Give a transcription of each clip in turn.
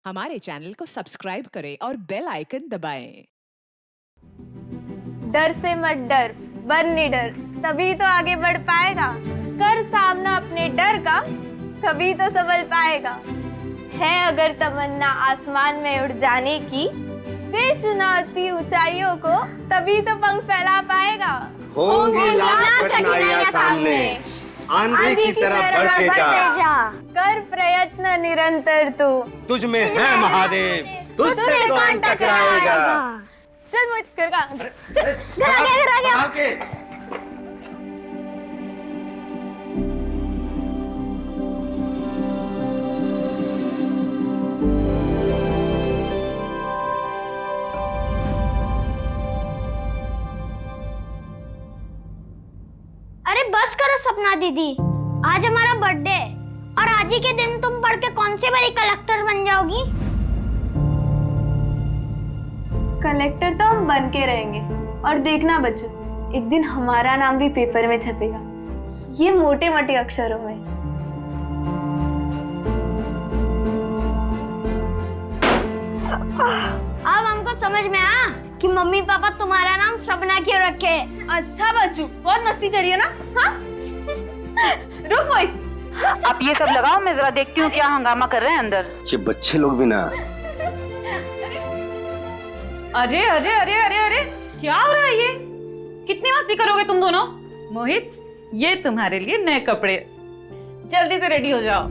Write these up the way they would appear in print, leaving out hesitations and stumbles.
हमारे चैनल को सब्सक्राइब करें और बेल आइकन दबाएं। डर से मत डर, बन निडर, तभी तो आगे बढ़ पाएगा। कर सामना अपने डर का, तभी तो संभल पाएगा। है अगर तमन्ना आसमान में उड़ जाने की, दे चुनौती ऊंचाइयों को, तभी तो पंख फैला पाएगा। होंगी लाख कठिनाइयां सामने, आंधी की तरह बढ़ते जा। कर प्रयत्न निरंतर तू, तुझ में है महादेव, तुझसे कौन टकराएगा। चल मोहित, कर का चल, घर आ गया। अरे बस करो सपना दीदी, आज हमारा बर्थडे है और आज ही के दिन तुम पढ़ के कौन सी बड़ी कलेक्टर बन जाओगी? कलेक्टर तो हम बन के रहेंगे। और देखना बच्चों, एक दिन हमारा नाम भी पेपर में छपेगा, ये मोटे मोटे अक्षरों में। अब हमको समझ में आया कि मम्मी पापा तुम्हारा नाम सपना क्यों रखे। अच्छा बच्चू, बहुत मस्ती चढ़ी है ना? हाँ? रुक मोहित, आप ये सब लगाओ, मैं जरा देखती हूँ क्या हंगामा कर रहे हैं अंदर। ये बच्चे लोग भी ना। अरे अरे अरे अरे अरे, क्या हो रहा है ये? कितनी मस्ती करोगे तुम दोनों? मोहित, ये तुम्हारे लिए नए कपड़े, जल्दी से रेडी हो जाओ।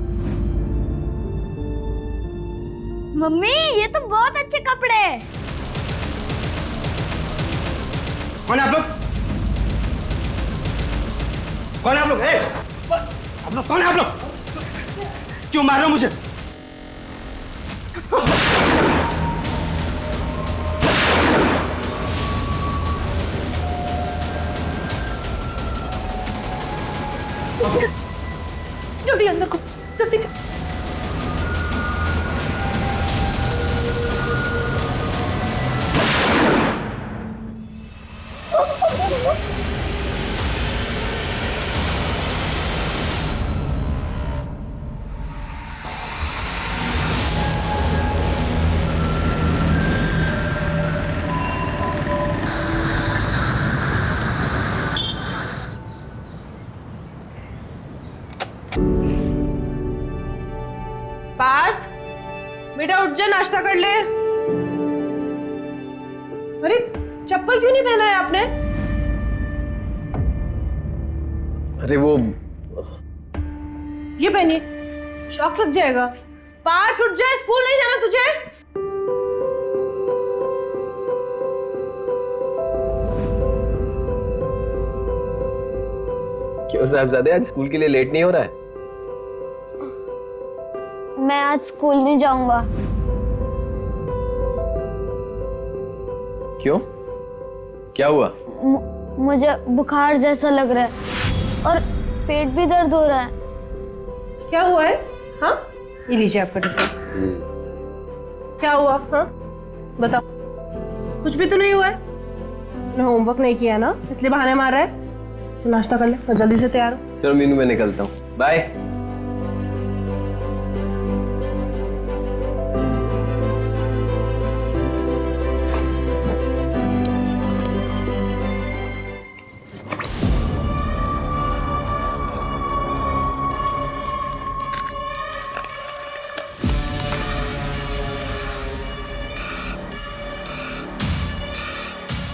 मम्मी ये तो बहुत अच्छे कपड़े हैं। कौन है आप लोग? कौन है आप लोग? आप लोग कौन है आप लोग? क्यों मार रहे हो मुझे? जल्दी अंदर को, जल्दी जल्दी। पार्थ, बेटा उठ जा, नाश्ता कर ले। अरे चप्पल क्यों नहीं पहना है आपने? अरे वो ये पहनिए, शॉक लग जाएगा। पार्थ उठ जा, स्कूल नहीं जाना तुझे? क्यों साहबजादे, आज स्कूल के लिए लेट नहीं हो रहा है? मैं आज स्कूल नहीं जाऊंगा। क्यों? क्या हुआ? मुझे बुखार जैसा लग रहा है और पेट भी दर्द हो रहा है। क्या हुआ है? हाँ, ये लीजिए आपका टिफिन। क्या हुआ? हाँ बताओ। कुछ भी तो नहीं हुआ है ना? होमवर्क नहीं किया ना, इसलिए बहाने मार रहा है। चल नाश्ता कर ले और जल्दी से तैयार हो। चलो मीनू, मैं निकलता हूँ, बाय।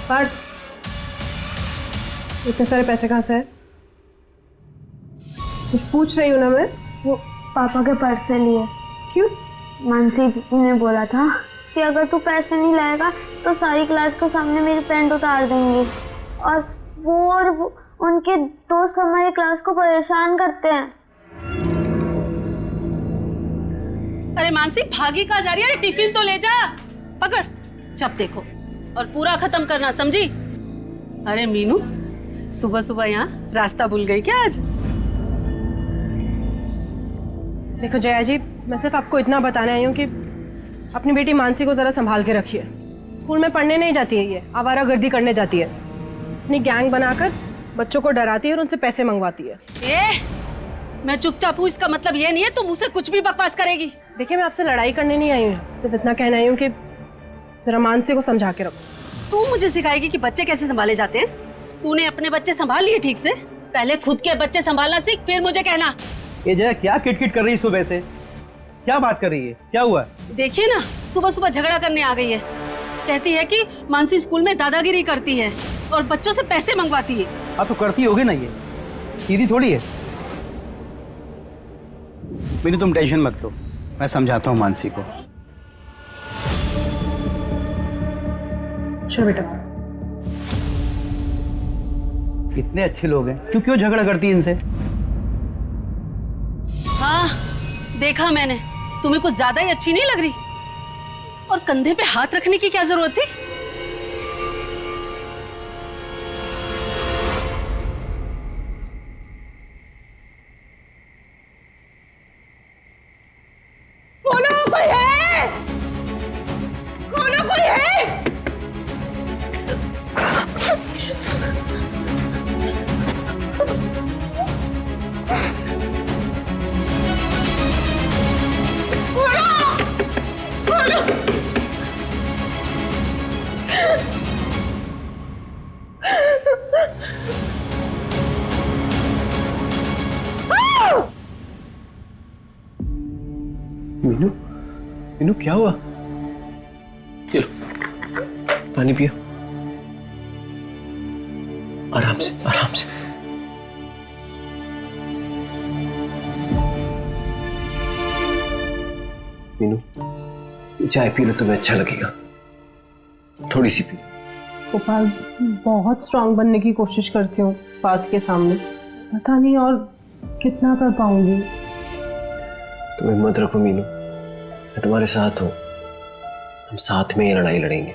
पार्थ, इतने सारे पैसे कहाँ से है? कुछ पूछ रही हूँ ना मैं। वो पापा के पर्स से लिए। क्यों? मानसी दीदी ने बोला था कि अगर तू पैसे नहीं लाएगा तो सारी क्लास के सामने मेरी पैंट उतार देंगी। और वो उनके दोस्त हमारी क्लास को परेशान करते हैं। अरे मानसी, भागी कहाँ जा रही है? टिफिन तो ले जा, पकड़, जब देखो और पूरा खत्म करना, समझी? अरे मीनू, सुबह सुबह यहाँ रास्ता भूल गई क्या आज? देखो जया जी, मैं सिर्फ आपको इतना बताने आई हूँ कि अपनी बेटी मानसी को जरा संभाल के रखिए। स्कूल में पढ़ने नहीं जाती है, ये आवारागर्दी करने जाती है। अपनी गैंग बनाकर बच्चों को डराती है और उनसे पैसे मंगवाती है। मैं चुपचाप हूँ इसका मतलब ये नहीं है तुम मुझसे कुछ भी बकवास करेगी। देखिए मैं आपसे लड़ाई करने नहीं आई हूँ, सिर्फ इतना कहना आई हूँ कि जरा मानसी को समझा के रखो। तू मुझे सिखाएगी कि बच्चे कैसे संभाले जाते हैं? तूने अपने बच्चे संभाल लिए ठीक से? पहले खुद के बच्चे संभालना सीख, फिर मुझे कहना। ये जया क्या किटकिट कर रही है सुबह से? क्या बात कर रही है? क्या हुआ? देखिए ना, सुबह सुबह झगड़ा करने आ गई है। कहती है कि मानसी स्कूल में दादागिरी करती है और बच्चों से पैसे मंगवाती है। आप तो करती होगी ना, ये सीधी थोड़ी है। मीनू तुम टेंशन मत लो, मैं समझाता हूँ मानसी को। चलो बेटा। इतने अच्छे लोग हैं, क्यों झगड़ा करती है इनसे? हाँ देखा मैंने, तुम्हें कुछ ज्यादा ही अच्छी नहीं लग रही। और कंधे पे हाथ रखने की क्या जरूरत थी? खोलो, कोई है? खोलो, कोई है? मीनू, मीनू क्या हुआ? चलो पानी पियो, आराम से आराम से। मीनू चाय पी लो, तुम्हें अच्छा लगेगा। थोड़ी सी पी। गोपाल, बहुत स्ट्रांग बनने की कोशिश करती हूँ पार्थ के सामने, पता नहीं और कितना कर पाऊंगी। तुम हिम्मत रखो मीनू, मैं तुम्हारे साथ हूँ। हम साथ में ये लड़ाई लड़ेंगे।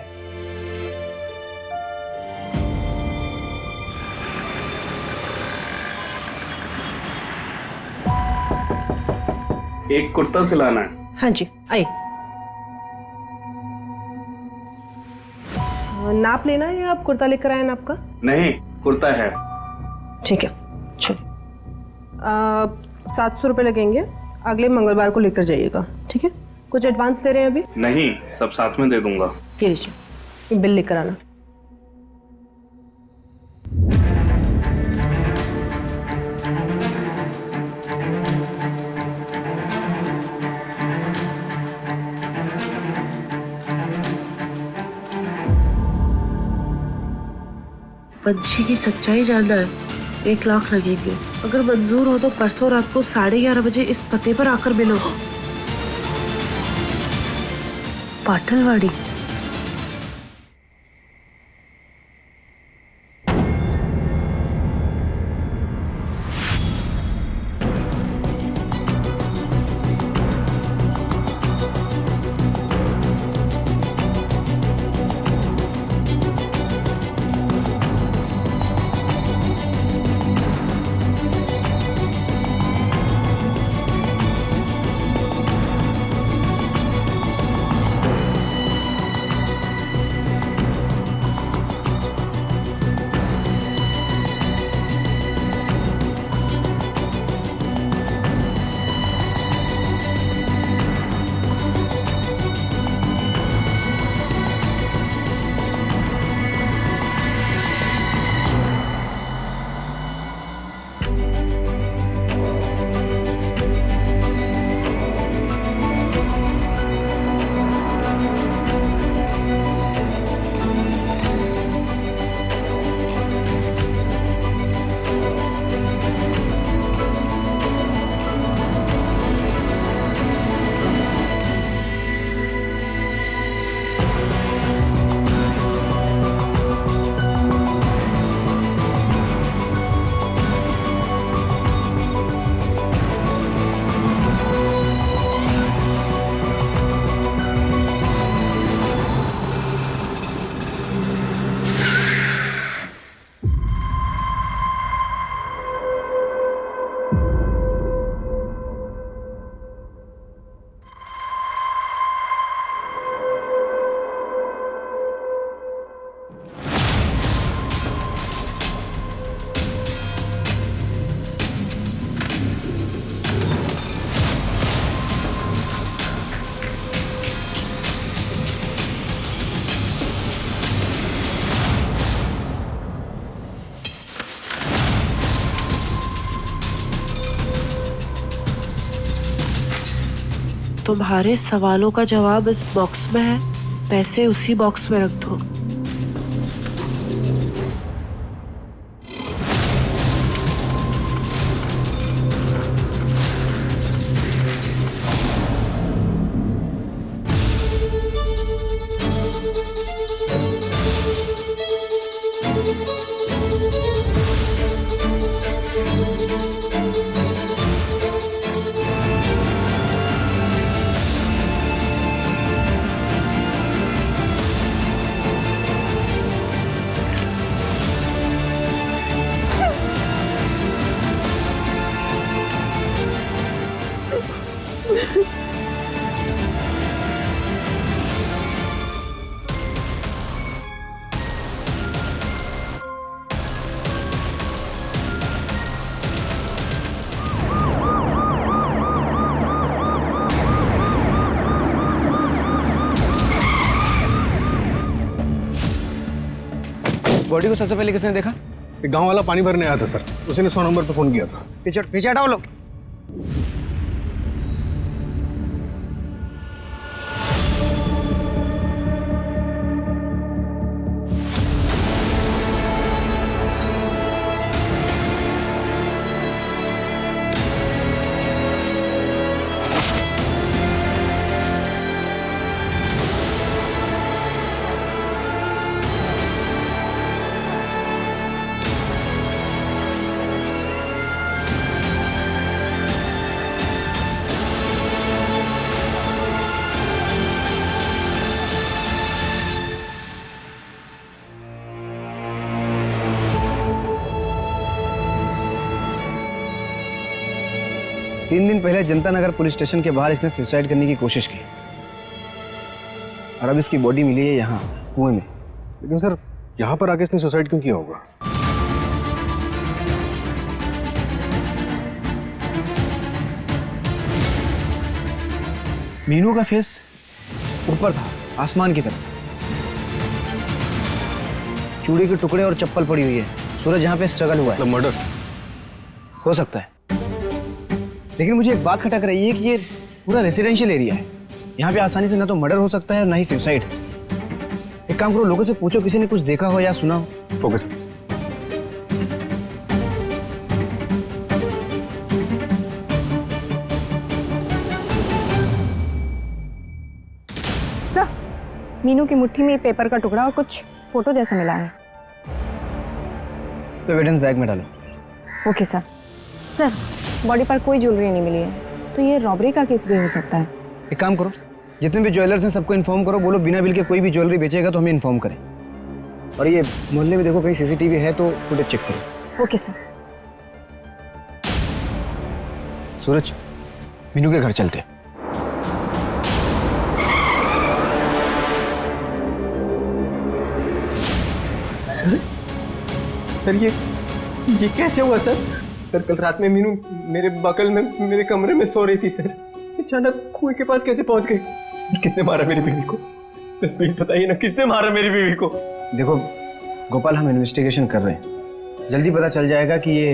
एक कुर्ता सिलाना है। हाँ जी, आइए। नाप लेना है या आप कुर्ता लेकर आए नाप का? नहीं, कुर्ता है। ठीक है, चलिए। 700 रुपये लगेंगे, अगले मंगलवार को लेकर जाइएगा, ठीक है? कुछ एडवांस दे रहे हैं अभी? नहीं, सब साथ में दे दूंगा। ये लीजिए, बिल लेकर आना। पंछी की सच्चाई जानना है, 1 लाख लगेंगे। अगर मंजूर हो तो परसों रात को 11:30 बजे इस पते पर आकर मिलो। पाटलवाड़ी। तुम्हारे सवालों का जवाब इस बॉक्स में है, पैसे उसी बॉक्स में रख दो। बॉडी को सबसे पहले किसने देखा? एक गांव वाला पानी भरने आया था सर, उसी ने 100 नंबर पे फोन किया था। पीछे हटाओ लोग। तीन दिन पहले जनता नगर पुलिस स्टेशन के बाहर इसने सुसाइड करने की कोशिश की और अब इसकी बॉडी मिली है यहाँ कुएं में। लेकिन सर यहाँ पर आके इसने सुसाइड क्यों किया होगा? मीनू का फेस ऊपर था आसमान की तरफ, चूड़ी के टुकड़े और चप्पल पड़ी हुई है। सूरज यहाँ पे स्ट्रगल हुआ है। मतलब मर्डर हो सकता है, लेकिन मुझे एक बात खटक रही है कि ये पूरा रेसिडेंशियल एरिया है। यहाँ पे आसानी से ना तो मर्डर हो सकता है और ना ही सुसाइड। एक काम करो, लोगों से पूछो किसी ने कुछ देखा हो या सुना हो। Okay sir. सर, मीनू की मुट्ठी में पेपर का टुकड़ा और कुछ फोटो जैसा मिला है। तो एविडेंस बैग में डालो। Okay sir. सर, बॉडी पर कोई ज्वेलरी नहीं मिली है, तो ये रॉबरी का केस भी हो सकता है। एक काम करो, जितने भी ज्वेलर्स हैं सबको इन्फॉर्म करो, बोलो बिना बिल के कोई भी ज्वेलरी बेचेगा तो हमें इन्फॉर्म करें। और ये मोहल्ले में देखो कहीं सीसीटीवी है तो फुटेज चेक करो। Okay sir. सूरज, मीनू के घर चलते। सर ये कैसे हुआ सर? सर कल रात में मीनू मेरे बगल में मेरे कमरे में सो रही थी सर। अचानक कुएं के पास कैसे पहुंच गई? किसने मारा मेरी बीवी को? प्लीज बताइए ना, किसने मारा मेरी बीवी को? देखो गोपाल, हम इन्वेस्टिगेशन कर रहे हैं, जल्दी पता चल जाएगा कि ये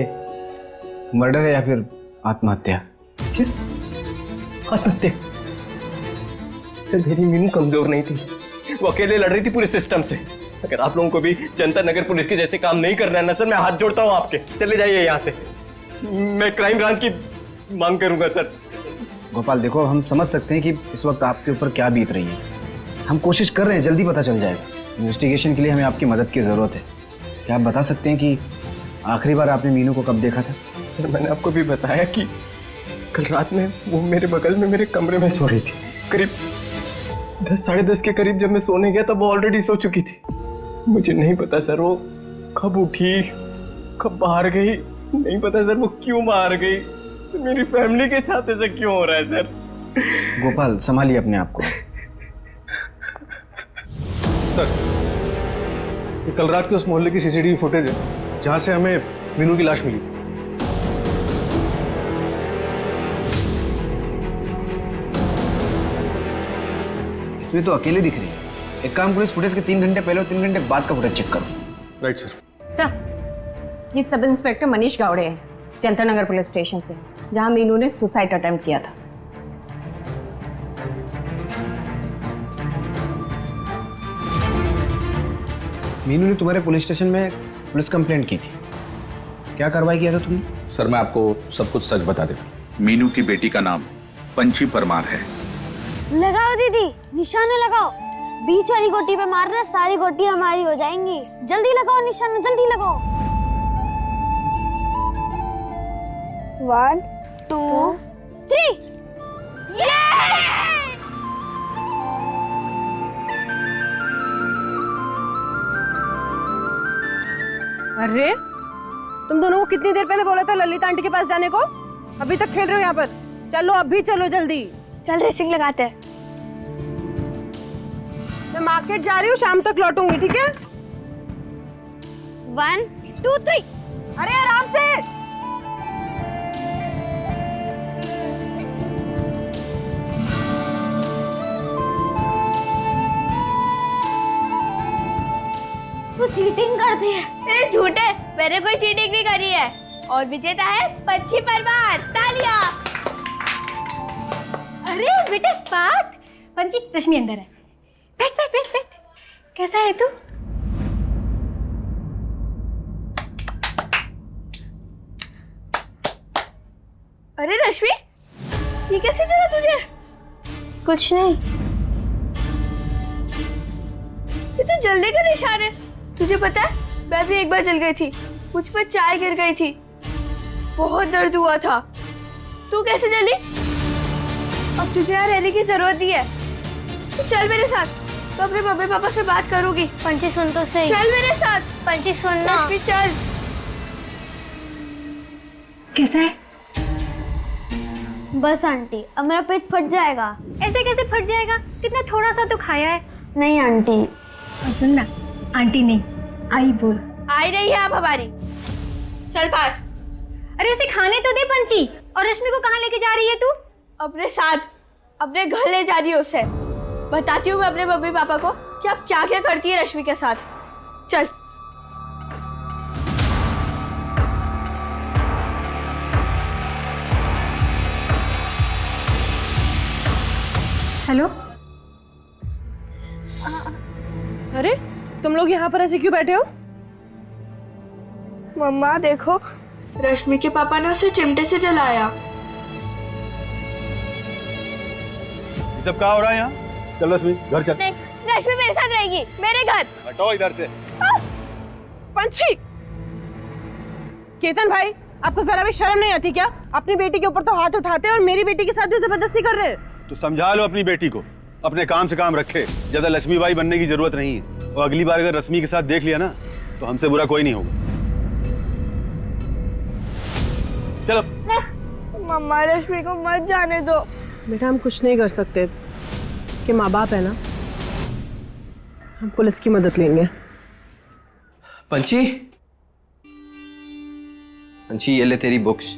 मर्डर है या फिर आत्महत्या। क्या आत्महत्या? सर मेरी मीनू कमजोर नहीं थी, वो अकेले लड़ रही थी पूरे सिस्टम से। अगर आप लोगों को भी जनता नगर पुलिस के जैसे काम नहीं करना है ना सर, मैं हाथ जोड़ता हूँ आपके, चले जाइए यहाँ से। मैं क्राइम ब्रांच की मांग करूंगा सर। गोपाल देखो, हम समझ सकते हैं कि इस वक्त आपके ऊपर क्या बीत रही है। हम कोशिश कर रहे हैं, जल्दी पता चल जाएगा। इन्वेस्टिगेशन के लिए हमें आपकी मदद की ज़रूरत है। क्या आप बता सकते हैं कि आखिरी बार आपने मीनू को कब देखा था? सर मैंने आपको भी बताया कि कल रात में वो मेरे बगल में मेरे कमरे में सो रही थी। करीब 10 साढ़े 10 के करीब जब मैं सोने गया तब वो ऑलरेडी सो चुकी थी। मुझे नहीं पता सर वो कब उठी, कब बाहर गई, नहीं पता सर वो क्यों बाहर गई। मेरी फैमिली के साथ ऐसा क्यों हो रहा है सर? गोपाल संभालिए अपने आप को। सर ये कल रात के उस मोहल्ले की सीसीटीवी फुटेज है जहां से हमें मीनू की लाश मिली थी। इसमें तो अकेले दिख रही है। एक काम करो, इस फुटेज के 3 घंटे पहले और 3 घंटे बाद का फुटेज चेक करो। Right sir. सर, ये सब इंस्पेक्टर मनीष गावड़े हैं, जनता नगर पुलिस स्टेशन से, जहां मीनू ने सुसाइड अटेम्प्ट किया था। मीनू ने तुम्हारे पुलिस स्टेशन में पुलिस कंप्लेंट की थी, क्या कार्रवाई किया था तुमने? सर मैं आपको सब कुछ सच बता देता हूँ। मीनू की बेटी का नाम पंची परमार है। लगाओ दीदी, निशाने लगाओ। बीच वाली गोटी पे मारना, सारी गोटी हमारी हो जाएंगी। जल्दी लगाओ निशाना, जल्दी लगाओ। 1 2 3 अरे तुम दोनों को कितनी देर पहले बोला था ललिता आंटी के पास जाने को? अभी तक खेल रहे हो यहाँ पर? चलो अभी चलो जल्दी। चल रेसिंग लगाते हैं। मैं मार्केट जा रही हूँ, शाम तक लौटूंगी, ठीक है? 1 2 3। अरे आराम से। तू चीटिंग करती है। तेरे झूठे, मैंने कोई चीटिंग नहीं करी है। और विजेता है पंची परमार। तालियां। अरे बेटे पाठ। पंची, रश्मि अंदर है। बैठ बैठ बैठ बैठ। कैसा है तू? अरे रश्मि, ये कैसे चला तुझे? कुछ नहीं। ये तो जलने का निशान है। तुझे पता है, मैं भी एक बार जल गई थी। मुझ पर चाय गिर गई थी, बहुत दर्द हुआ था। तू कैसे जली? अब तुझे यहाँ रहने की जरूरत नहीं है। तू चल मेरे साथ, तो अपने मम्मी पापा से बात करूंगी। पंची सुन तो सही। चल मेरे साथ। पंची सुन ना। रश्मि चल। कैसा है? बस आंटी, अब मेरा पेट फट जाएगा। ऐसे कैसे फट जाएगा? कितना थोड़ा सा तो खाया है। नहीं आंटी। और सुन ना, आंटी नहीं, आई बोल। आई रही है अब हमारी। चल पास। अरे उसे खाने तो दे पंची। और रश्मि को कहाँ लेके जा रही है तू? अपने साथ, अपने घर ले जा रही है उसे। बताती हूँ मैं अपने मम्मी पापा को कि आप क्या क्या करती है रश्मि के साथ। चल। हेलो। अरे तुम लोग यहाँ पर ऐसे क्यों बैठे हो? मम्मा देखो, रश्मि के पापा ने उसे चिमटे से जलाया। ये सब क्या हो रहा है यहाँ? चल रश्मि घर चल। नहीं, रश्मि मेरे साथ रहेगी, मेरे घर। हटाओ इधर से। पंची, केतन भाई, आपको जरा भी शर्म नहीं आती क्या? अपनी बेटी के ऊपर तो हाथ उठाते और मेरी बेटी के साथ भी जबरदस्ती कर रहे हैं। तो समझा लो अपनी बेटी को, अपने काम से काम रखे। ज्यादा लक्ष्मी बाई बनने की जरूरत नहीं है। और अगली बार अगर रश्मि के साथ देख लिया ना, तो हमसे बुरा कोई नहीं होगा। चलो। मम्मा रश्मि को मत जाने दो। बेटा हम कुछ नहीं कर सकते, इसके माँ बाप है ना, हम पुलिस की मदद लेंगे। पंची, पंची ये ले तेरी बुक्स।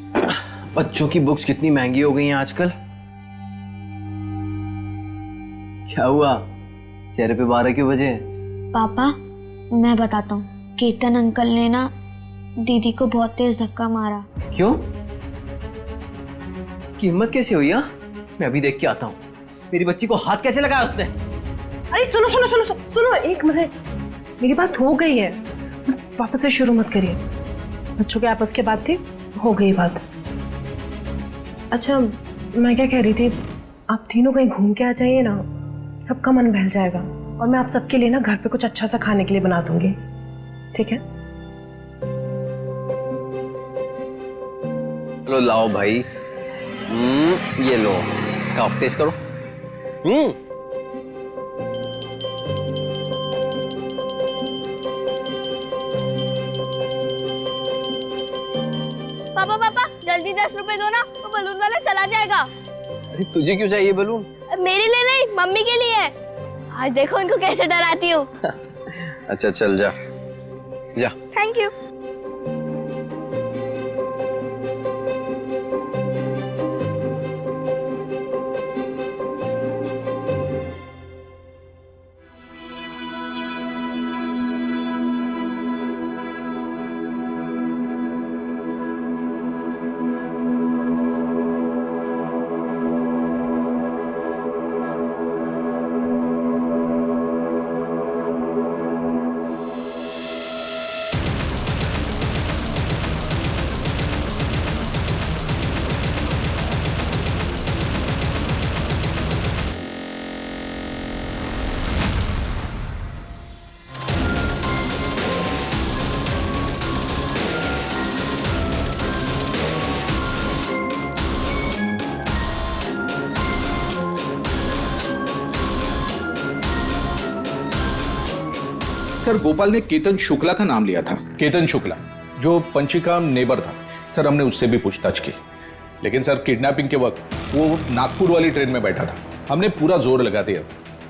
बच्चों की बुक्स कितनी महंगी हो गई हैं आजकल। क्या हुआ, चेहरे पे 12 क्यों बजे? पापा, मैं बताता हूँ। केतन अंकल ने ना दीदी को बहुत तेज धक्का मारा। क्यों? इसकी हिम्मत कैसे हुई? मैं अभी देख के आता हूँ। मेरी बच्ची को हाथ कैसे लगाया उसने? अरे सुनो सुनो सुनो सुनो, सुनो एक मिनट, मेरी बात हो गई है, वापस से शुरू मत करिए। बच्चों के आपस की बात थी, हो गई बात। अच्छा मैं क्या कह रही थी, आप तीनों कहीं घूम के आ जाइए ना, सबका मन बहल जाएगा। और मैं आप सबके लिए ना घर पे कुछ अच्छा सा खाने के लिए बना दूंगी, ठीक है? चलो लाओ भाई। ये लो, आप टेस्ट करो। पापा पापा जल्दी 10 रुपए दो ना, तो बलून वाला चला जाएगा। अरे तुझे क्यों चाहिए बलून? मेरे लिए नहीं, मम्मी के लिए। आज देखो उनको कैसे डराती हूँ। अच्छा चल जा जा। Thank you. सर गोपाल ने केतन शुक्ला का नाम लिया था। केतन शुक्ला जो पंची का नेबर था। सर हमने उससे भी पूछताछ की, लेकिन सर किडनैपिंग के वक्त वो नागपुर वाली ट्रेन में बैठा था। हमने पूरा जोर लगा दिया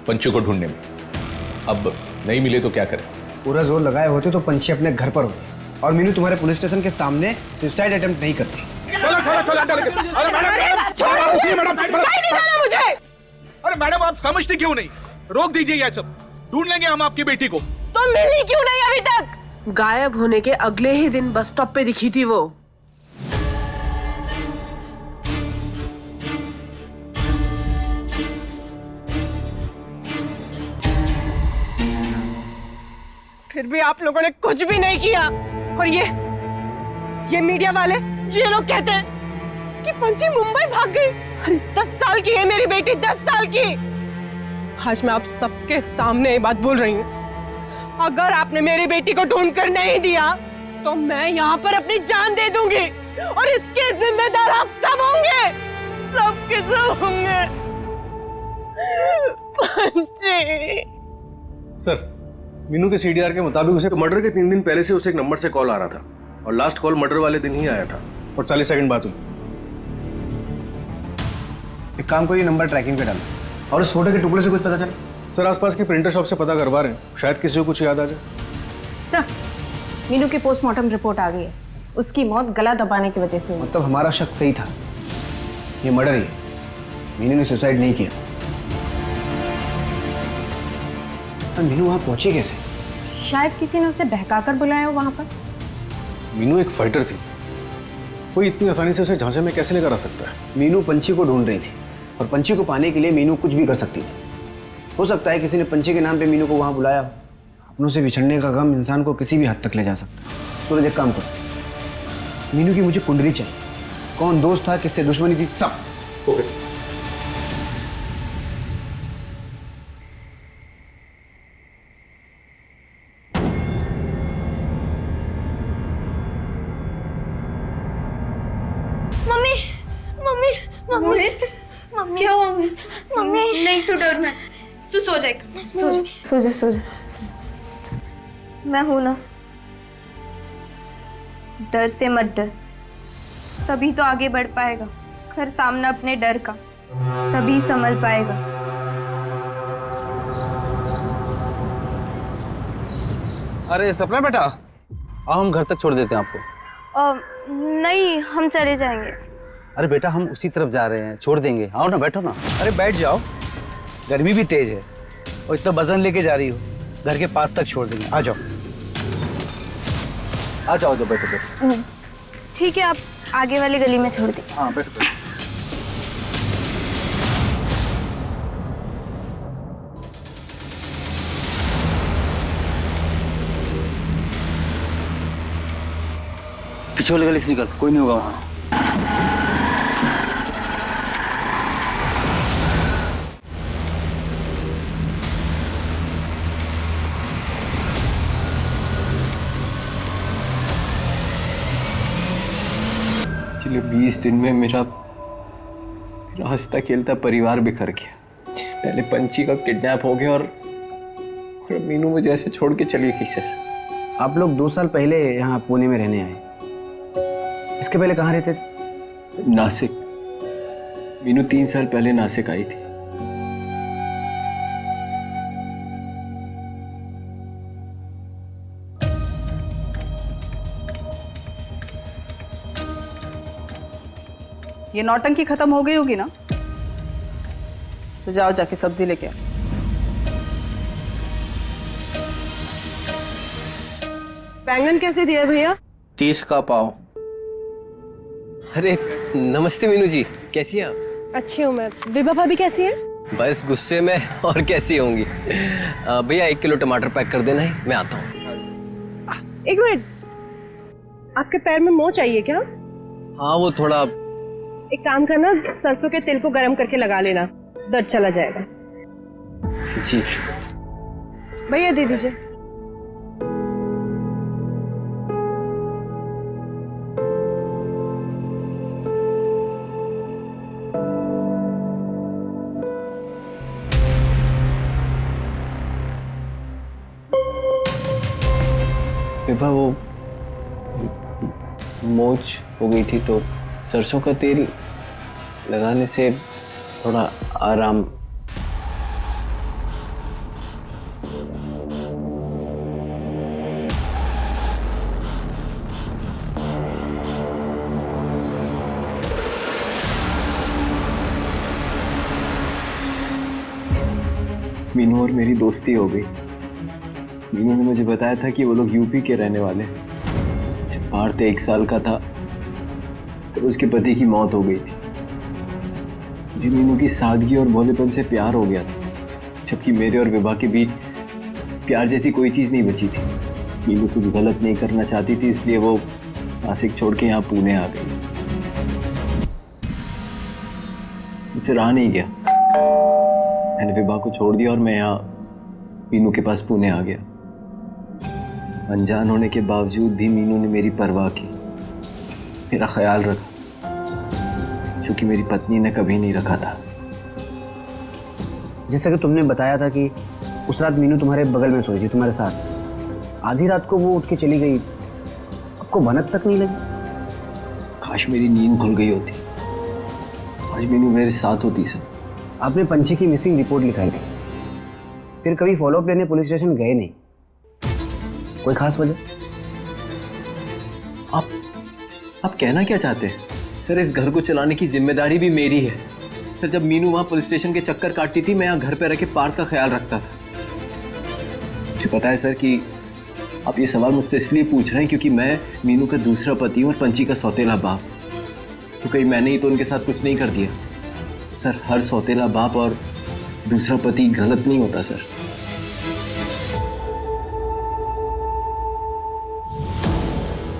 पंची को ढूंढने में। अब नहीं मिले तो क्या करें? पूरा जोर लगाए होते तो पंछी अपने घर पर होते और मीनू तुम्हारे पुलिस स्टेशन के सामने सुसाइड अटेम्प्ट नहीं करती। चलो चलो चलो अंदर लेके। अरे मैडम मुझे। अरे मैडम आप समझती क्यों नहीं? रोक दीजिए ये सब, ढूंढ लेंगे हम आपकी बेटी को। तो मिली क्यों नहीं अभी तक? गायब होने के अगले ही दिन बस स्टॉप पे दिखी थी वो। फिर भी आप लोगों ने कुछ भी नहीं किया। और ये मीडिया वाले, ये लोग कहते हैं कि पंची मुंबई भाग गई। अरे 10 साल की है मेरी बेटी, 10 साल की। आज मैं आप सबके सामने ये बात बोल रही हूँ, अगर आपने मेरी बेटी को ढूंढ कर नहीं दिया तो मैं यहाँ पर अपनी जान दे दूंगी और इसके जिम्मेदार आप सब होंगे, सबके सब होंगे। पंची। सर मीनू के सीडीआर के मुताबिक उसे मर्डर के 3 दिन पहले से उसे एक नंबर से कॉल आ रहा था और लास्ट कॉल मर्डर वाले दिन ही आया था और 40 सेकंड बाद हुई। एक काम करिए, नंबर ट्रैकिंग पे डालो और उस फोटो के टुकड़े से कुछ पता चला? सर आसपास की प्रिंटर शॉप से पता करवा रहे हैं, शायद किसी को कुछ याद आ जाए। सर मीनू की पोस्टमार्टम रिपोर्ट आ गई है। उसकी मौत गला दबाने की वजह से हुई। मतलब हमारा शक सही था, ये मर्डर ही है, मीनू ने सुसाइड नहीं किया। मीनू वहां पहुंची कैसे? शायद किसी ने उसे बहकाकर बुलाया हो वहां पर। मीनू एक फाइटर थी, कोई इतनी आसानी से उसे झांसे में कैसे लेकर आ सकता है? मीनू पंछी को ढूंढ रही थी और पंछी को पाने के लिए मीनू कुछ भी कर सकती थी। हो सकता है किसी ने पंछी के नाम पे मीनू को वहां बुलाया हो। अपनों से बिछड़ने का गम इंसान को किसी भी हद तक ले जा सकता है। तो एक काम करो, मीनू की मुझे कुंडली चाहिए, कौन दोस्त था, किससे दुश्मनी थी, सब। ओके। मोहित, क्या हुआ? मम्मी नहीं, तू डर मत, तू सो जा, सो जा, सो जा, सो जा। मैं हूं ना, डर से मत डर, तभी तो आगे बढ़ पाएगा। कर सामना अपने डर का, तभी संभल पाएगा। अरे सपना बेटा, आओ हम घर तक छोड़ देते हैं आपको। नहीं, हम चले जाएंगे। अरे बेटा हम उसी तरफ जा रहे हैं, छोड़ देंगे। आओ ना, बैठो ना। अरे बैठ जाओ, गर्मी भी तेज है और इतना वजन लेके जा रही हो, घर के पास तक छोड़ देंगे। आ जाओ आ जाओ, बैठो बैठो। ठीक है, आप आगे वाली गली में छोड़ दीजिए। हाँ बैठो। पीछे वाली गली से निकल, कोई नहीं होगा वहाँ। पिछले 20 दिन में मेरा हंसता खेलता परिवार बिखर गया। पहले पंची का किडनैप हो गया और मीनू मुझे ऐसे छोड़ के चली गई। सर आप लोग 2 साल पहले यहाँ पुणे में रहने आए, इसके पहले कहाँ रहते थे? नासिक। मीनू 3 साल पहले नासिक आई थी। ये नौटंकी खत्म हो गई होगी ना? तो जाओ जाके सब्जी लेके आओ। बैंगन कैसे दिए भैया? 30 का पाव। अरे नमस्ते मीनू जी, कैसी हैं आप? अच्छी हूँ मैं। विभा भाभी कैसी है? बस गुस्से में, और कैसी होंगी। भैया 1 किलो टमाटर पैक कर देना है, मैं आता हूँ। 1 मिनट, आपके पैर में मोच चाहिए क्या? हाँ वो थोड़ा। एक काम करना, सरसों के तेल को गर्म करके लगा लेना, दर्द चला जाएगा। जी भैया दे दीजिए। विभा वो मोच हो गई थी तो सरसों का तेल लगाने से थोड़ा आराम। मीनू और मेरी दोस्ती हो गई। मीनू ने मुझे बताया था कि वो लोग यूपी के रहने वाले हैं। जब पार्थ 1 साल का था तो उसके पति की मौत हो गई थी। मुझे मीनू की सादगी और भोलेपन से प्यार हो गया था, जबकि मेरे और विभा के बीच प्यार जैसी कोई चीज़ नहीं बची थी। मीनू कुछ गलत नहीं करना चाहती थी, इसलिए वो नासिक छोड़ के यहाँ पुणे आ गई। मुझसे रहा नहीं गया, मैंने विभा को छोड़ दिया और मैं यहाँ मीनू के पास पुणे आ गया। अनजान होने के बावजूद भी मीनू ने मेरी परवाह की, मेरा ख्याल रखा, जो कि मेरी पत्नी ने कभी नहीं रखा था। जैसा कि तुमने बताया था कि उस रात मीनू तुम्हारे बगल में सोई थी, तुम्हारे साथ। आधी रात को वो उठ के चली गई, आपको भनक तक नहीं लगी? काश मेरी नींद खुल गई होती, आज मीनू मेरे साथ होती। सर, आपने पंछी की मिसिंग रिपोर्ट लिखाई थी, फिर कभी फॉलोअप लेने पुलिस स्टेशन गए नहीं, कोई खास वजह? आप कहना क्या चाहते हैं? सर, इस घर को चलाने की जिम्मेदारी भी मेरी है। सर, जब मीनू वहाँ पुलिस स्टेशन के चक्कर काटती थी, मैं यहाँ घर पे रह के पार्थ का ख्याल रखता था। मुझे पता है सर कि आप ये सवाल मुझसे इसलिए पूछ रहे हैं क्योंकि मैं मीनू का दूसरा पति हूँ और पंछी का सौतेला बाप। तो कहीं मैंने ही तो उनके साथ कुछ नहीं कर दिया? सर, हर सौतेला बाप और दूसरा पति गलत नहीं होता सर।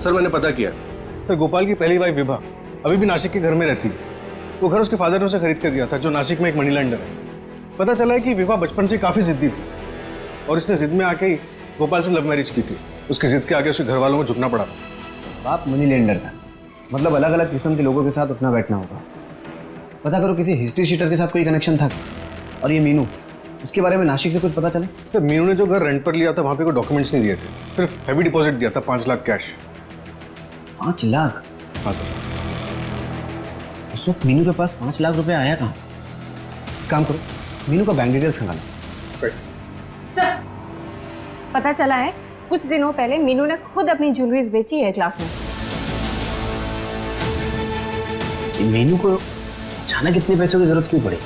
सर, मैंने पता किया। सर, गोपाल की पहली वाइफ विभा अभी भी नासिक के घर में रहती है। वो घर उसके फादर ने उसे खरीद कर दिया था, जो नासिक में एक मनी लैंडर है। पता चला है कि विभा बचपन से काफी जिद्दी थी और इसने जिद में आके ही गोपाल से लव मैरिज की थी। उसकी जिद के आगे उसके घर वालों को झुकना पड़ा। बाप मनी लेंडर था, मतलब अलग अलग किस्म के लोगों के साथ उठना बैठना होगा। पता करो किसी हिस्ट्री शीटर के साथ कोई कनेक्शन था। और ये मीनू, उसके बारे में नासिक से कुछ पता चले? सर, मीनू ने जो घर रेंट पर लिया था वहाँ पे कोई डॉक्यूमेंट्स नहीं दिए थे, सिर्फ हैवी डिपॉजिट दिया था 5 लाख कैश। 5 लाख? हाँ सर। उस वक्त मीनू के पास 5 लाख रुपए आया कहाँ? काम करो, मीनू का बैंक डिटेल्स खंगालो। सर, पता चला है कुछ दिनों पहले मीनू ने खुद अपनी ज्वेलरीज बेची है 1 लाख में। मीनू को अचानक इतने पैसों की जरूरत क्यों पड़ी?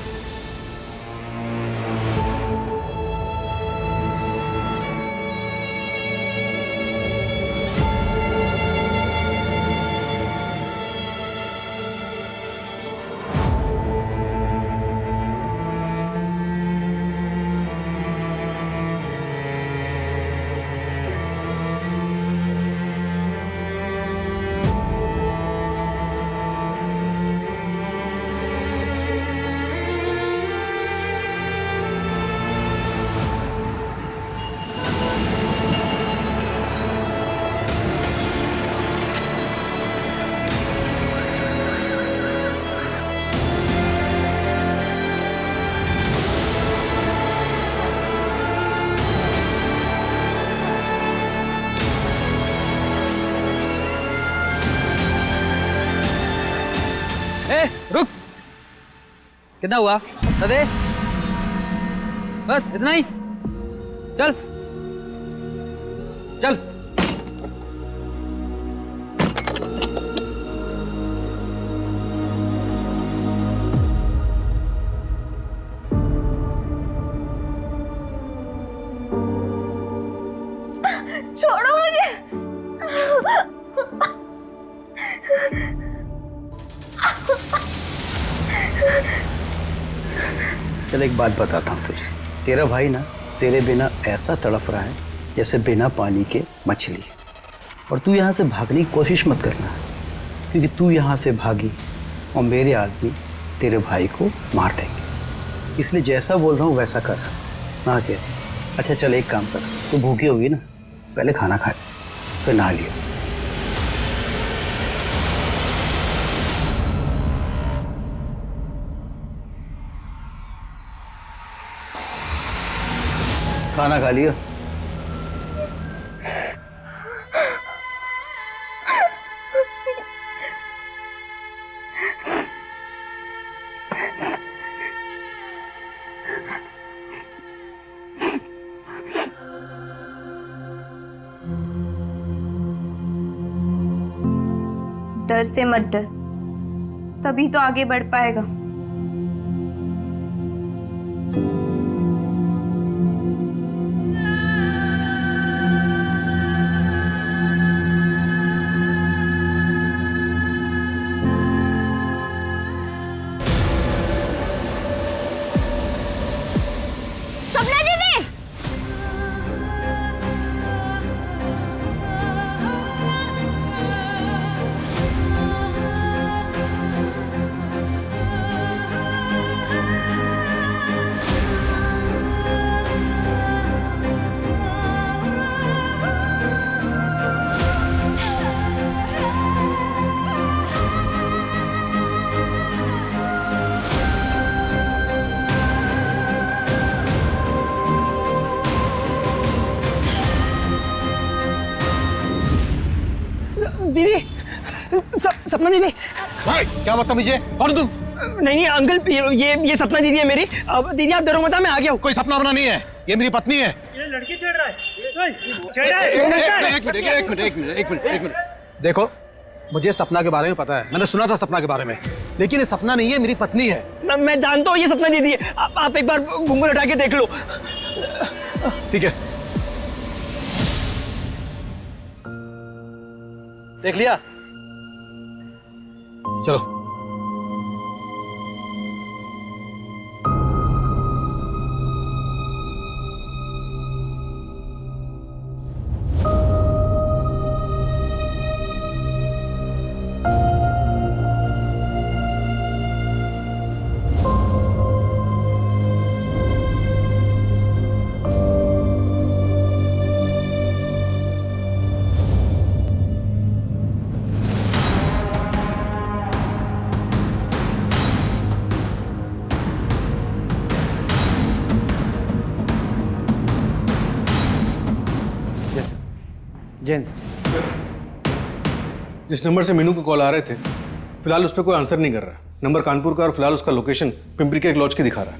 रुक, कितना हुआ? दे, बस इतना ही। चल चल। छोड़ो मुझे। चल, एक बात बताता हूँ तुझे। तेरा भाई ना तेरे बिना ऐसा तड़प रहा है जैसे बिना पानी के मछली। और तू यहाँ से भागने की कोशिश मत करना, क्योंकि तू यहाँ से भागी और मेरे आदमी तेरे भाई को मार देंगे। इसलिए जैसा बोल रहा हूँ वैसा कर। ना के अच्छा चल, एक काम कर, तू भूखी होगी ना, पहले खाना खा फिर नहा लियो। खाना खा लियो। डर से मत डर, तभी तो आगे बढ़ पाएगा। सपना दीदी, दीदी, सपना दीदी। भाई क्या बदतमीजी है, कौन तुम? नहीं अंकल, ये सपना दीदी है मेरी। अब दीदी आप डरो मत, मैं आ गया हूँ। कोई सपना अपना नहीं है, ये मेरी पत्नी है। ये लड़की चढ़ रहा है। एक मिनट। देखो, मुझे सपना के बारे में पता है, मैंने सुना था सपना के बारे में, लेकिन ये सपना नहीं है, मेरी पत्नी है। मैं जानता हूँ ये सपना दीदी है। आप एक बार घुंघरू हटा के देख लो। ठीक है, देख लिया? चलो। जेंस, जिस नंबर से मीनू को कॉल आ रहे थे, फिलहाल उस पर कोई आंसर नहीं कर रहा। नंबर कानपुर का और फिलहाल उसका लोकेशन पिंपरी के एक लॉज की दिखा रहा है।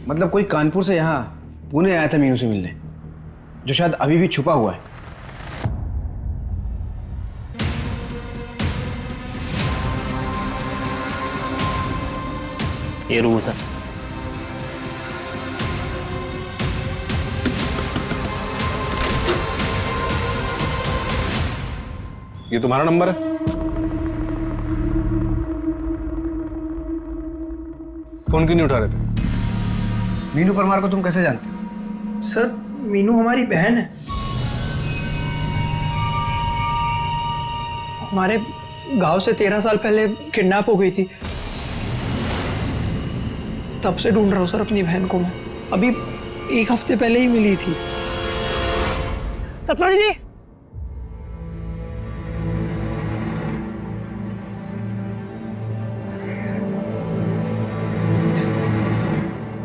मतलब कोई कानपुर से यहाँ पुणे आया था मीनू से मिलने, जो शायद अभी भी छुपा हुआ है। ये रूम है सर। ये तुम्हारा नंबर है? फोन क्यों नहीं उठा रहे थे? मीनू परमार को तुम कैसे जानते? सर, मीनू हमारी बहन है। हमारे गांव से 13 साल पहले किडनैप हो गई थी। तब से ढूंढ रहा हूँ सर अपनी बहन को मैं। अभी 1 हफ्ते पहले ही मिली थी। सपना दीदी,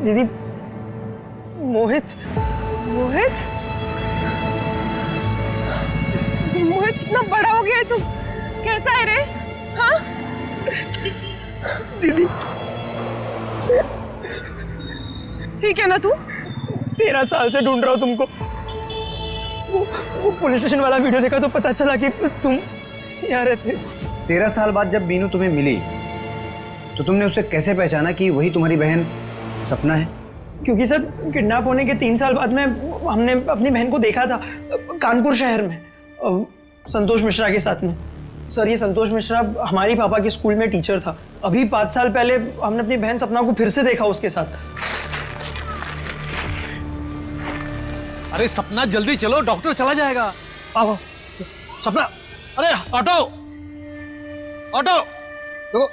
दीदी, मोहित इतना बड़ा हो गया है तू, कैसा है रे? हाँ दीदी, ठीक है ना तू? 13 साल से ढूंढ रहा हूँ तुमको। वो पुलिस स्टेशन वाला वीडियो देखा तो पता चला कि तुम यहाँ रहते। 13 साल बाद जब मीनू तुम्हें मिली तो तुमने उसे कैसे पहचाना कि वही तुम्हारी बहन सपना है? क्योंकि सर, किडनैप होने के 3 साल बाद में हमने अपनी बहन को देखा था कानपुर शहर में, संतोष मिश्रा के साथ में। सर, ये संतोष मिश्रा हमारी पापा के स्कूल में टीचर था। अभी 5 साल पहले हमने अपनी बहन सपना को फिर से देखा उसके साथ। अरे सपना, जल्दी चलो, डॉक्टर चला जाएगा। आओ सपना, अरे ऑटो देखो,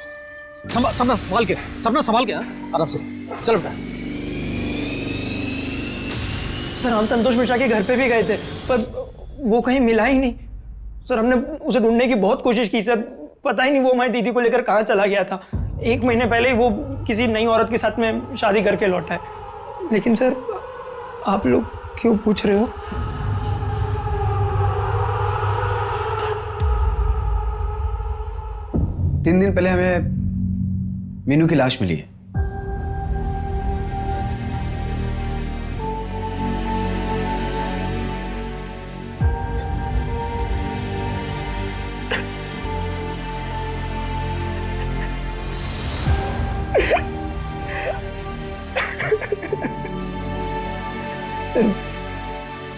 सपना संभाल के, आराम से चलो बेटा। सर, हम संतोष मिश्रा के घर पे भी गए थे, पर वो कहीं मिला ही नहीं। सर, हमने उसे ढूंढने की बहुत कोशिश की सर, पता ही नहीं वो हमारी दीदी को लेकर कहाँ चला गया था। 1 महीने पहले ही वो किसी नई औरत के साथ में शादी करके लौटा है। लेकिन सर, आप लोग क्यों पूछ रहे हो? तीन दिन पहले हमें मीनू की लाश मिली है।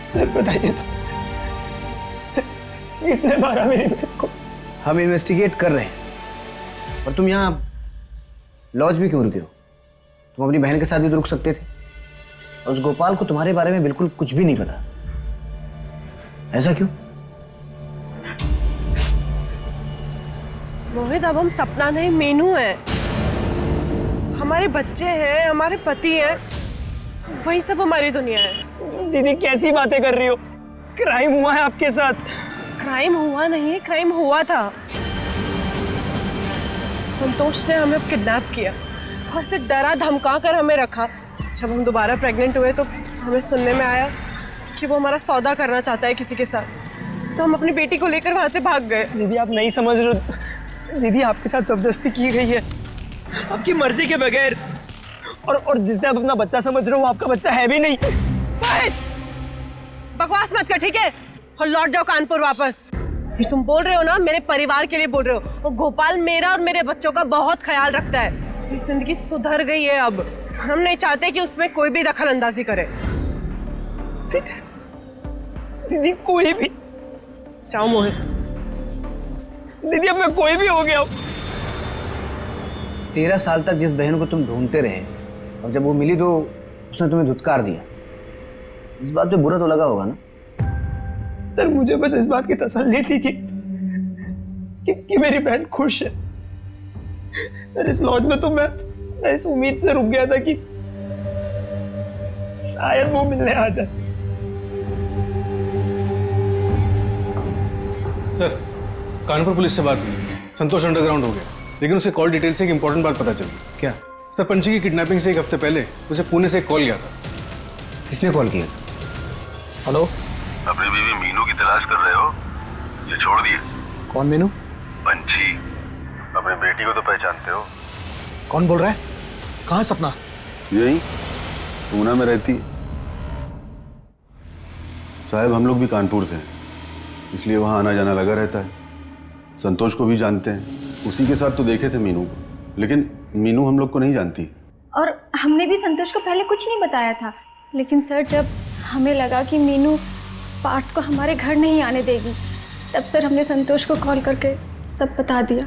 सर बताइए ना, किसने मारा मेरी बहन को? हम इन्वेस्टिगेट कर रहे हैं। और तुम यहाँ लॉज भी क्यों रुके हो? तुम अपनी बहन के साथ भी तो रुक सकते थे। और उस गोपाल को तुम्हारे बारे में बिल्कुल कुछ भी नहीं पता। ऐसा क्यों? मोहित, अब हम सपना नहीं मीनू है। हमारे बच्चे हैं, हमारे पति हैं, वही सब हमारी दुनिया है। दीदी कैसी बातें कर रही हो? क्राइम हुआ है आपके साथ। क्राइम हुआ नहीं है, क्राइम हुआ था। संतोष ने हमें किडनैप किया और से डरा धमका कर हमें रखा। जब हम दोबारा प्रेग्नेंट हुए तो हमें सुनने में आया कि वो हमारा सौदा करना चाहता है किसी के साथ, तो हम अपनी बेटी को लेकर वहां से भाग गए। दीदी आप नहीं समझ रहे। दीदी आपके साथ जबरदस्ती की गई है, आपकी मर्जी के बगैर। और जिससे आप अपना बच्चा समझ रहे हो वो आपका बच्चा है भी नहीं। बकवास मत कर, ठीक है? और लौट जाओ कानपुर वापस। ये तुम बोल रहे हो ना, मेरे परिवार के लिए बोल रहे हो। और गोपाल मेरा और मेरे बच्चों का बहुत ख्याल रखता है। मेरी जिंदगी सुधर गई है अब। हम नहीं चाहते कि उसमें कोई भी दखल अंदाजी करे। दीदी कोई भी। जाओ मोहित। दीदी अब मैं कोई भी हो गया। 13 साल तक जिस बहन को तुम ढूंढते रहे और जब वो मिली तो उसने तुम्हें धुतकार दिया। इस बात पे बुरा तो लगा होगा ना? सर मुझे बस इस बात की तसल्ली थी कि मेरी बहन खुश है। सर इस लॉज में तो मैं इस उम्मीद से रुक गया था कि शायद वो मिलने आ जाए। सर कानपुर पुलिस से बात हुई, संतोष अंडरग्राउंड हो गया, लेकिन उसे कॉल डिटेल से एक इंपॉर्टेंट बात पता चली। क्या? सर पंची की किडनैपिंग से 1 हफ्ते पहले उसे पुणे से एक कॉल गया था। किसने कॉल किया? हेलो, अपनी बीवी मीनू की तलाश कर रहे हो? ये छोड़ दिए। कौन मीनू? पंची, अपनी बेटी को तो पहचानते हो? कौन बोल रहा है? कहाँ सपना? यही पूना में रहती है। साहब हम लोग भी कानपुर से हैं, इसलिए वहाँ आना जाना लगा रहता है। संतोष को भी जानते हैं, उसी के साथ तो देखे थे मीनू को, लेकिन मीनू हम लोग को नहीं जानती। और हमने भी संतोष को पहले कुछ नहीं बताया था, लेकिन सर जब हमें लगा कि मीनू पार्थ को हमारे घर नहीं आने देगी, तब सर हमने संतोष को कॉल करके सब बता दिया।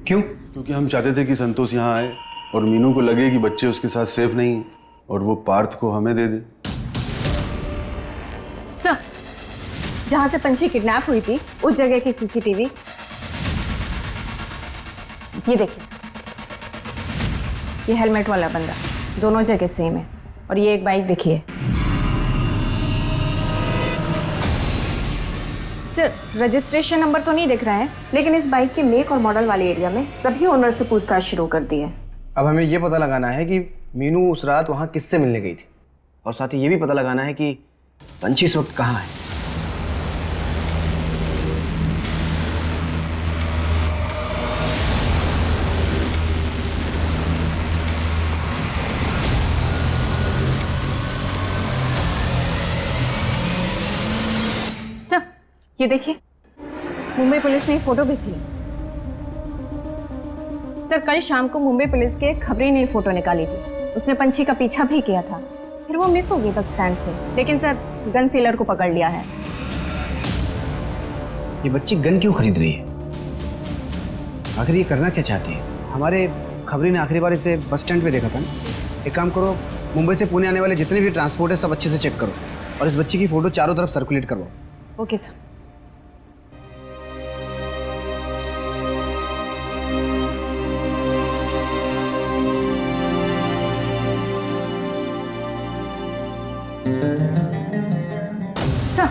क्यों? क्योंकि हम चाहते थे कि संतोष यहाँ आए और मीनू को लगे कि बच्चे उसके साथ सेफ नहीं हैं और वो पार्थ को हमें दे दे। सर, जहाँ से पंची किडनैप हुई थी उस जगह की सीसीटीवी ये देखिए। ये हेलमेट वाला बंदा दोनों जगह सेम है। और ये एक बाइक देखिए। सर रजिस्ट्रेशन नंबर तो नहीं दिख रहा है, लेकिन इस बाइक के मेक और मॉडल वाले एरिया में सभी ओनर से पूछताछ शुरू कर दी है। अब हमें ये पता लगाना है कि मीनू उस रात वहाँ किससे मिलने गई थी, और साथ ही ये भी पता लगाना है कि पंची इस वक्त कहाँ है। सर ये देखिए, मुंबई पुलिस ने फोटो भेजी है। सर कल शाम को मुंबई पुलिस के खबरी ने फोटो निकाली थी। उसने पंछी का पीछा भी किया था, फिर वो मिस हो गई बस स्टैंड से, लेकिन सर गन सेलर को पकड़ लिया है। ये बच्ची गन क्यों खरीद रही है? आखिर ये करना क्या चाहती है? हमारे खबरी ने आखिरी बार इसे बस स्टैंड पे देखा था ना। एक काम करो, मुंबई से पुणे आने वाले जितने भी ट्रांसपोर्ट है सब अच्छे से चेक करो और इस बच्ची की फोटो चारों तरफ सर्कुलेट करवाओ। Okay sir. सर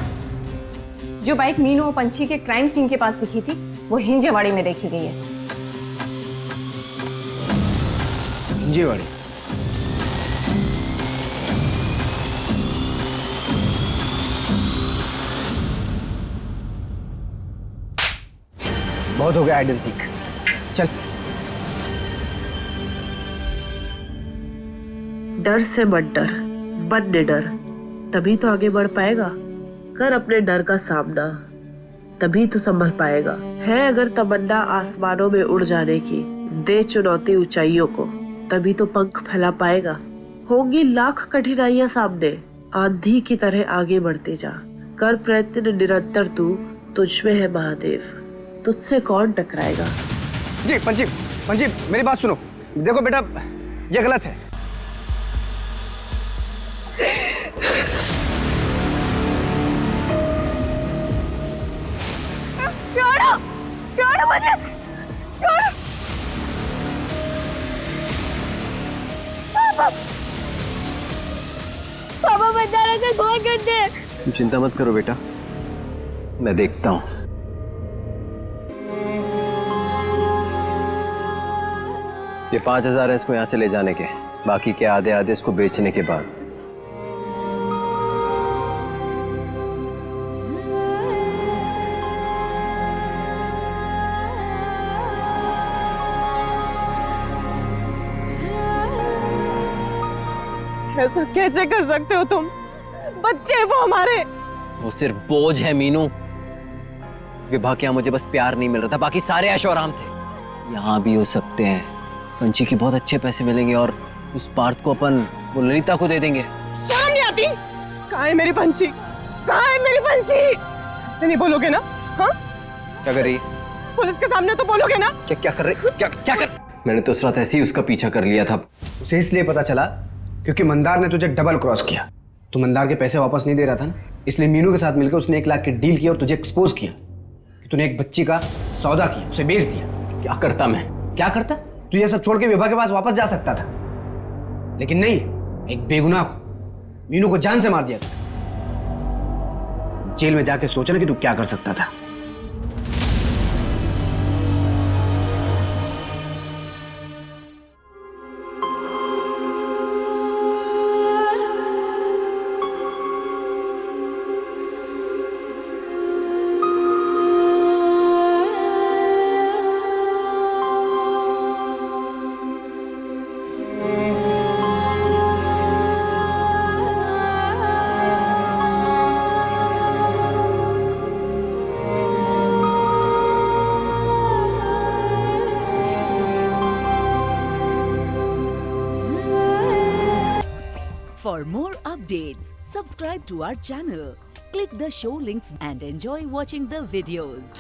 जो बाइक मीनू और पंछी के क्राइम सीन के पास दिखी थी वो हिंजेवाड़ी में देखी गई है। हिंजेवाड़ी? बहुत हो गया हाइड एंड सीक, चल। डर से मत डर, बन निडर, तभी तो आगे बढ़ पाएगा। कर अपने डर का सामना, तभी तो संभल पाएगा। है अगर तमन्ना आसमानों में उड़ जाने की, दे चुनौती ऊंचाइयों को, तभी तो पंख फैला पाएगा। होंगी लाख कठिनाइयां सामने, आंधी की तरह आगे बढ़ते जा। कर प्रयत्न निरंतर तू, तुझ में है महादेव, तुझसे कौन टकराएगा। जी पंची, पंची मेरी बात सुनो। देखो बेटा, ये गलत है। छोड़ो, छोड़ो मुझे, छोड़ो। पापा बेचारा से गोल कर दे। तुम चिंता मत करो बेटा, मैं देखता हूँ। ये 5,000 है इसको यहाँ से ले जाने के, बाकी के आधे आधे इसको बेचने के बाद। ऐसा कैसे कर सकते हो तुम? बच्चे वो हमारे। वो सिर्फ बोझ है मीनू। विभा के यहाँ मुझे बस प्यार नहीं मिल रहा था, बाकी सारे ऐशो आराम थे। यहाँ भी हो सकते हैं। पंची की बहुत अच्छे पैसे मिलेंगे और उस पार्थ को अपन वो ललिता को दे देंगे। शर्म नहीं आती? कहाँ है मेरी पंची? कहाँ है मेरी पंची? ऐसे नहीं बोलोगे ना? हाँ? क्या कर रही? पुलिस के सामने तो बोलोगे ना? क्या कर रही? क्या कर? मैंने तो उस रात ऐसे ही उसका पीछा कर लिया था। उसे इसलिए पता चला क्योंकि मंदार ने तुझे डबल क्रॉस किया। तो मंदार के पैसे वापस नहीं दे रहा था ना, इसलिए मीनू के साथ मिलकर उसने 1 लाख की डील की और तुझे एक्सपोज किया कि तूने एक बच्ची का सौदा किया, उसे बेच दिया। क्या करता मैं? क्या करता? तू ये सब छोड़ के विभा के पास वापस जा सकता था, लेकिन नहीं, एक बेगुनाह को, मीनू को जान से मार दिया था। जेल में जाके सोचना कि तू क्या कर सकता था। For more updates, subscribe to our channel, click the show links and enjoy watching the videos.